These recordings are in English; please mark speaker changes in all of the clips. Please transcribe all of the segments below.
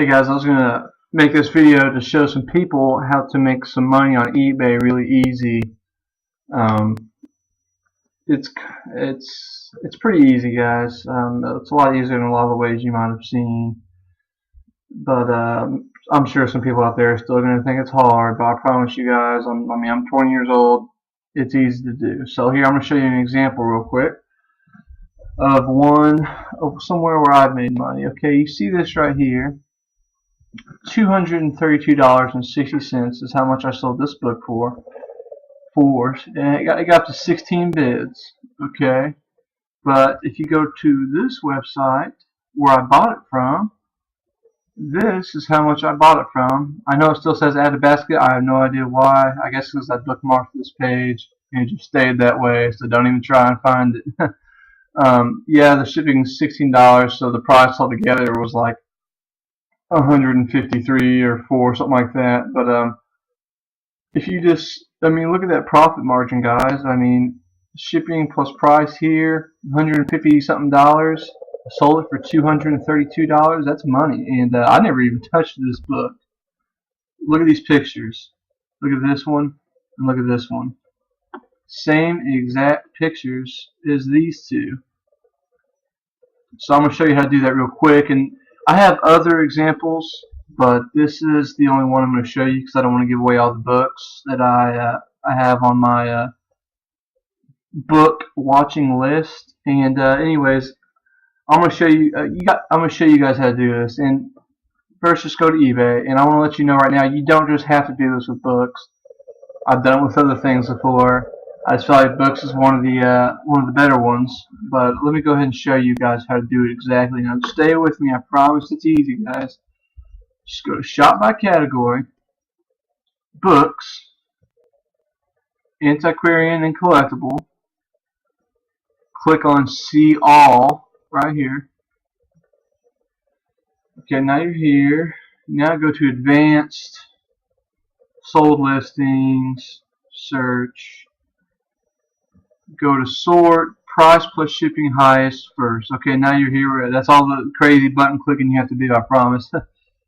Speaker 1: Hey guys, I was gonna make this video to show some people how to make some money on eBay really easy. Um, it's it's pretty easy, guys. It's a lot easier than a lot of the ways you might have seen. But I'm sure some people out there are still gonna think it's hard. But I promise you guys, I'm 20 years old. It's easy to do. So here I'm gonna show you an example real quick of somewhere where I've made money. Okay, you see this right here. $232.60 is how much I sold this book for. And it got up to 16 bids. Okay, but if you go to this website where I bought it from, this is how much I bought it from. I know it still says add to basket. I have no idea why. I guess because I bookmarked this page and it just stayed that way, so don't even try and find it. Yeah, the shipping is $16, so the price altogether was like 153 or 4, something like that. But if you just, look at that profit margin, guys. Shipping plus price here, 150 something dollars. I sold it for $232. That's money, and I never even touched this book. Look at these pictures. Look at this one, and look at this one. Same exact pictures as these two. So I'm going to show you how to do that real quick. And I have other examples, but this is the only one I'm going to show you because I don't want to give away all the books that I have on my book watching list. And anyways, I'm going to show you. I'm going to show you guys how to do this. And first, just go to eBay. And I want to let you know right now, you don't just have to do this with books. I've done it with other things before. I just feel like books is one of the better ones, but let me go ahead and show you guys how to do it exactly. Now, stay with me. I promise it's easy, guys. Just go to Shop by Category, Books, Antiquarian and Collectible. Click on See All right here. Okay, now you're here. Now go to Advanced, Sold Listings, Search. Go to sort, price plus shipping highest first. Okay, now you're here. That's all the crazy button clicking you have to do, I promise.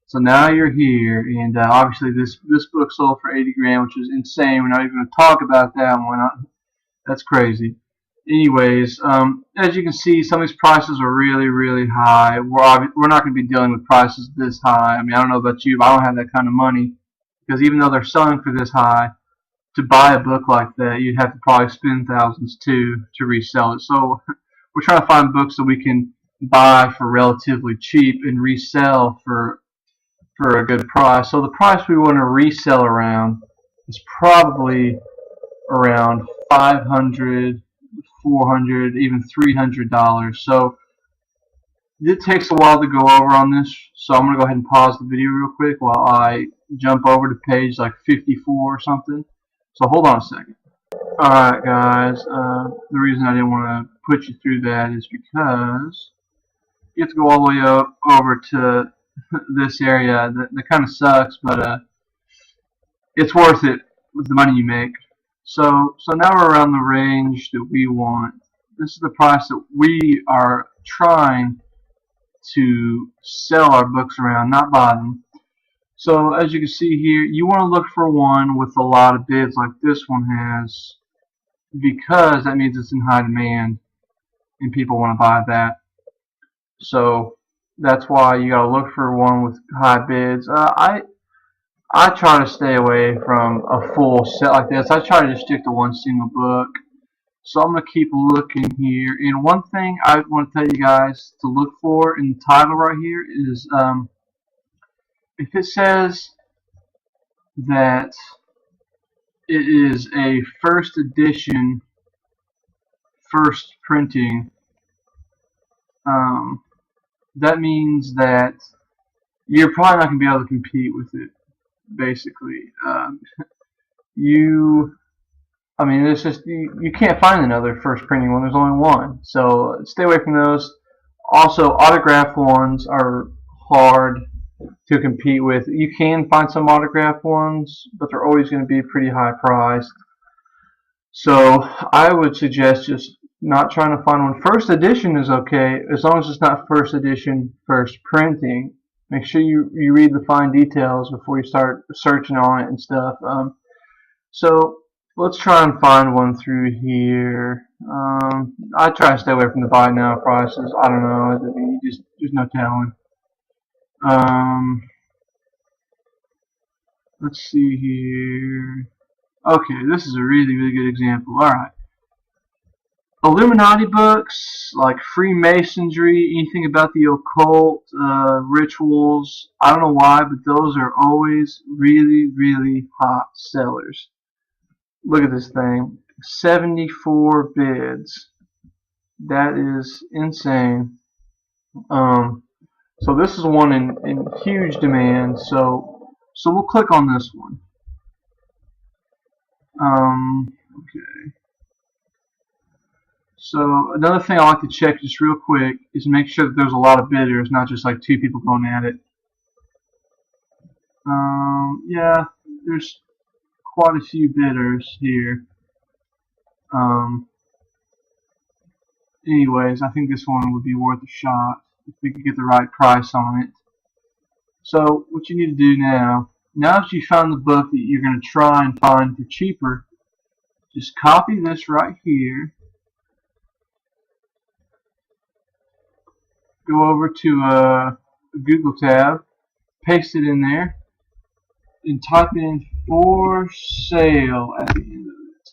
Speaker 1: So now you're here, and obviously this book sold for 80 grand, which is insane. We're not even going to talk about that one. That's crazy. Anyways, as you can see, some of these prices are really, really high. We're not going to be dealing with prices this high. I don't know about you, but I don't have that kind of money, because even though they're selling for this high, to buy a book like that, you'd have to probably spend thousands to resell it. So we're trying to find books that we can buy for relatively cheap and resell for a good price. So the price we want to resell around is probably around $500, $400, even $300. So it takes a while to go over on this, so I'm going to go ahead and pause the video real quick while I jump over to page like 54 or something. So hold on a second. Alright guys, the reason I didn't want to put you through that is because you have to go all the way over to this area. That kind of sucks, but it's worth it with the money you make. So now we're around the range that we want. This is the price that we are trying to sell our books around, not buy them. So as you can see here, you want to look for one with a lot of bids like this one has, because that means it's in high demand and people want to buy that. So that's why you got to look for one with high bids. I try to stay away from a full set like this. I try to just stick to one single book. So I'm going to keep looking here. And one thing I want to tell you guys to look for in the title right here is if it says that it is a first edition, first printing, that means that you're probably not going to be able to compete with it, basically. It's just you can't find another first printing one. There's only one, so stay away from those. Also, autographed ones are hard to compete with. You can find some autographed ones, but they're always going to be pretty high priced. So I would suggest just not trying to find one. First edition is okay as long as it's not first edition, first printing. Make sure you read the fine details before you start searching on it and stuff. So let's try and find one through here. I try to stay away from the buy now prices. I don't know. I mean, there's no telling. Let's see here. Okay, this is a really good example. All right. Illuminati books, like Freemasonry, anything about the occult, rituals. I don't know why, but those are always really hot sellers. Look at this thing. 74 bids. That is insane. So this is one in huge demand. So we'll click on this one. Okay. So another thing I like to check just real quick is make sure that there's a lot of bidders, not just like 2 people going at it. Yeah, there's quite a few bidders here. Anyways, I think this one would be worth a shot if we could get the right price on it. So what you need to do now that you found the book that you're going to try and find for cheaper, just copy this right here. Go over to a Google tab, paste it in there, and type in for sale at the end of it.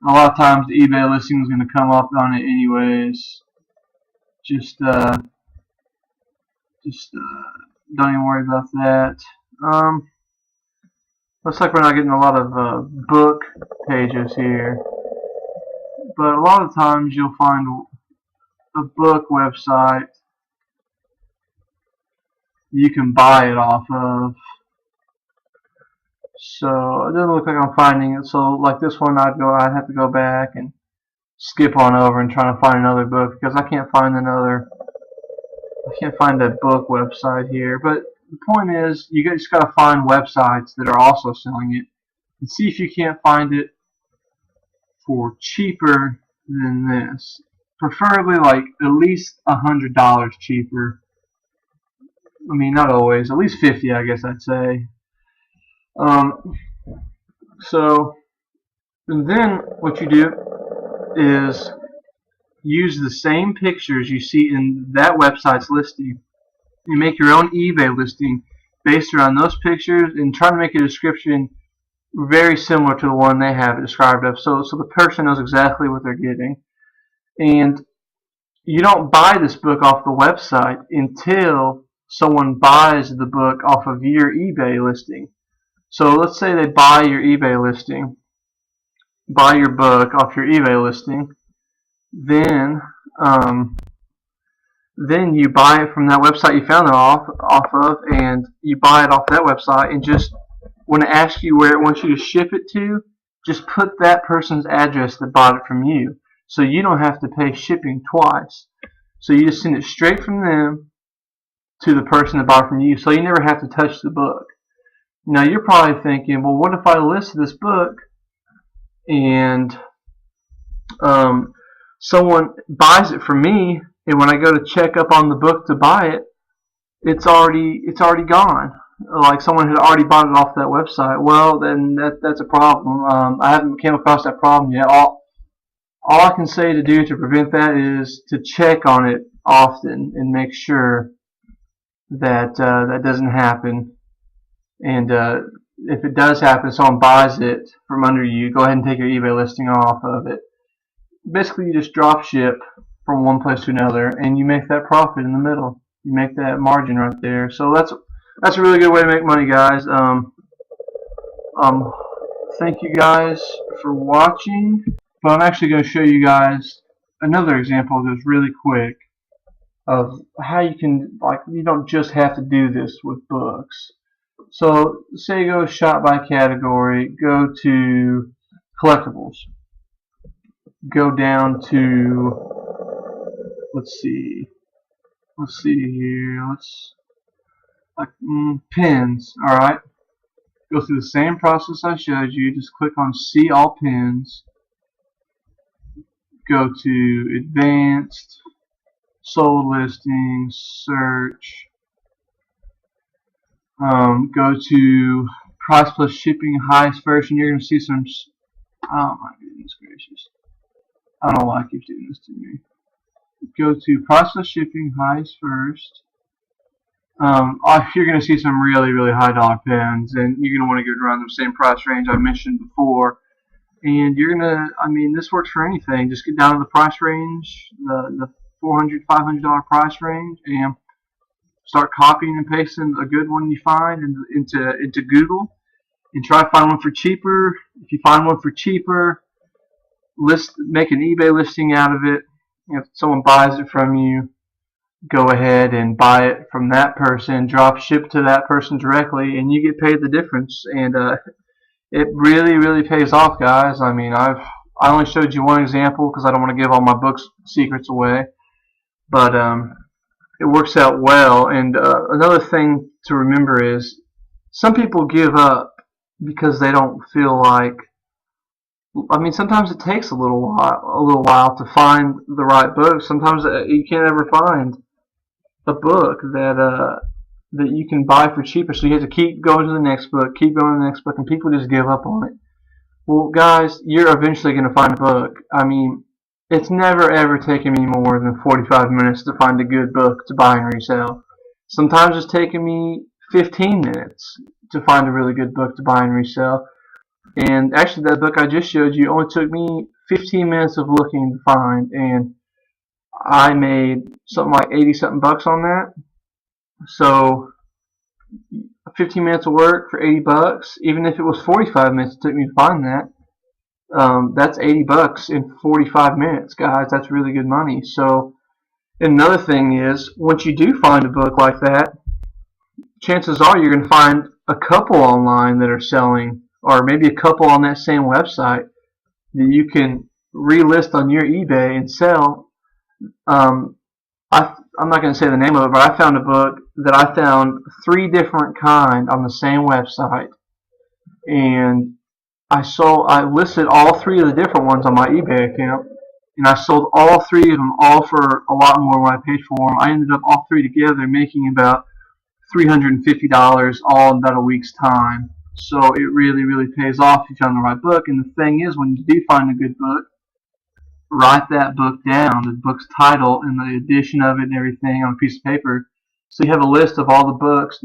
Speaker 1: A lot of times the eBay listing is going to come up on it anyways. Just don't even worry about that. Looks like we're not getting a lot of book pages here, but a lot of times you'll find a book website you can buy it off of. So it doesn't look like I'm finding it. So like this one, I'd have to go back and skip on over and try to find another book because I can't find that book website here. But the point is, you just gotta find websites that are also selling it and see if you can't find it for cheaper than this. Preferably like at least $100 cheaper. I mean, not always. At least 50, I guess I'd say. So, and then what you do is use the same pictures you see in that website's listing. You make your own eBay listing based around those pictures and try to make a description very similar to the one they have it described of, so the person knows exactly what they're getting. And you don't buy this book off the website until someone buys the book off of your eBay listing. So let's say they buy your eBay listing, buy your book off your eBay listing, then you buy it from that website you found it off of, and you buy it off that website, and just when it asks you where it wants you to ship it to, just put that person's address that bought it from you, so you don't have to pay shipping twice. So you just send it straight from them to the person that bought it from you, so you never have to touch the book. Now you're probably thinking, well, what if I listed this book and someone buys it from me, and when I go to check up on the book to buy it, it's already gone. Like someone had already bought it off that website. Well, then that's a problem. I haven't came across that problem yet. All I can say to do to prevent that is to check on it often and make sure that that doesn't happen. And if it does happen, someone buys it from under you, go ahead and take your eBay listing off of it. Basically, you just drop ship from one place to another, and you make that profit in the middle. You make that margin right there. So that's a really good way to make money, guys. Thank you guys for watching. But I'm actually going to show you guys another example just really quick of how you can, like, you don't just have to do this with books. So say you go shop by category, go to collectibles, go down to, let's see here, pins. All right, go through the same process I showed you. Just click on see all pins, go to advanced, sold listings, search, Go to price plus shipping highest first, and you're going to see some. Oh my goodness gracious! I don't know why it keeps doing this to me. Go to price plus shipping highest first. You're going to see some really high dollar pens, and you're going to want to get around the same price range I mentioned before. And you're gonna, I mean, this works for anything. Just get down to the price range, the $400, $500 price range, and start copying and pasting a good one you find into Google, and try to find one for cheaper. If you find one for cheaper, make an eBay listing out of it. If someone buys it from you, go ahead and buy it from that person, drop ship to that person directly, and you get paid the difference. And it really pays off, guys. I mean, I only showed you one example because I don't want to give all my books secrets away, but it works out well. And another thing to remember is some people give up because they don't feel like. I mean, sometimes it takes a little while to find the right book. Sometimes you can't ever find a book that you can buy for cheaper, so you have to keep going to the next book, and people just give up on it. Well, guys, you're eventually going to find a book. I mean, it's never ever taken me more than 45 minutes to find a good book to buy and resell. Sometimes it's taken me 15 minutes to find a really good book to buy and resell. And actually, that book I just showed you only took me 15 minutes of looking to find, and I made something like 80 something bucks on that. So 15 minutes of work for 80 bucks, even if it was 45 minutes it took me to find that, that's 80 bucks in 45 minutes, guys. That's really good money. So another thing is, once you do find a book like that, chances are you're going to find a couple online that are selling, or maybe a couple on that same website that you can relist on your eBay and sell. I'm not going to say the name of it, but I found a book that I found 3 different kind on the same website, and I listed all 3 of the different ones on my eBay account, and I sold all 3 of them, all for a lot more than what I paid for them. I ended up all 3 together making about $350 all in about a week's time. So it really pays off if you found the right book. And the thing is, when you do find a good book, write that book down, the book's title and the edition of it and everything on a piece of paper, so you have a list of all the books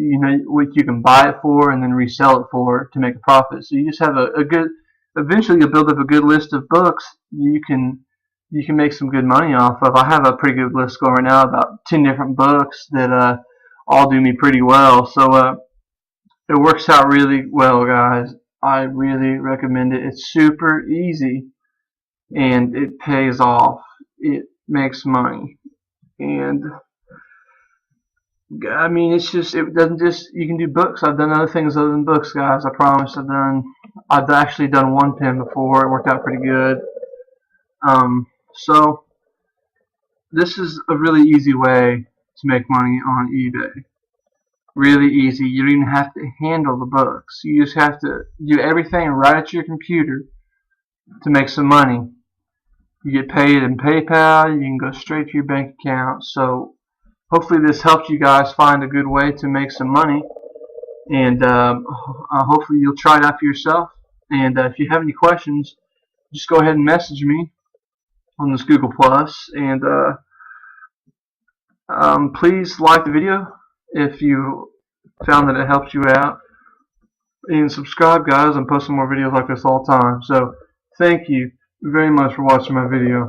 Speaker 1: what you can buy it for and then resell it for to make a profit. So you just have a good, eventually you'll build up a good list of books you can make some good money off of. I have a pretty good list going right now, about 10 different books that all do me pretty well. So it works out really well, guys. I really recommend it. It's super easy and it pays off. It makes money, and I mean, it doesn't just, you can do books. I've done other things other than books, guys. I promise. I've actually done one pen before. It worked out pretty good. So this is a really easy way to make money on eBay. Really easy. You don't even have to handle the books. You just have to do everything right at your computer to make some money. You get paid in PayPal. You can go straight to your bank account. So hopefully this helps you guys find a good way to make some money, and hopefully you'll try it out for yourself. And if you have any questions, just go ahead and message me on this Google Plus, and please like the video if you found that it helps you out, and subscribe, guys. I'm posting more videos like this all the time. So thank you very much for watching my video.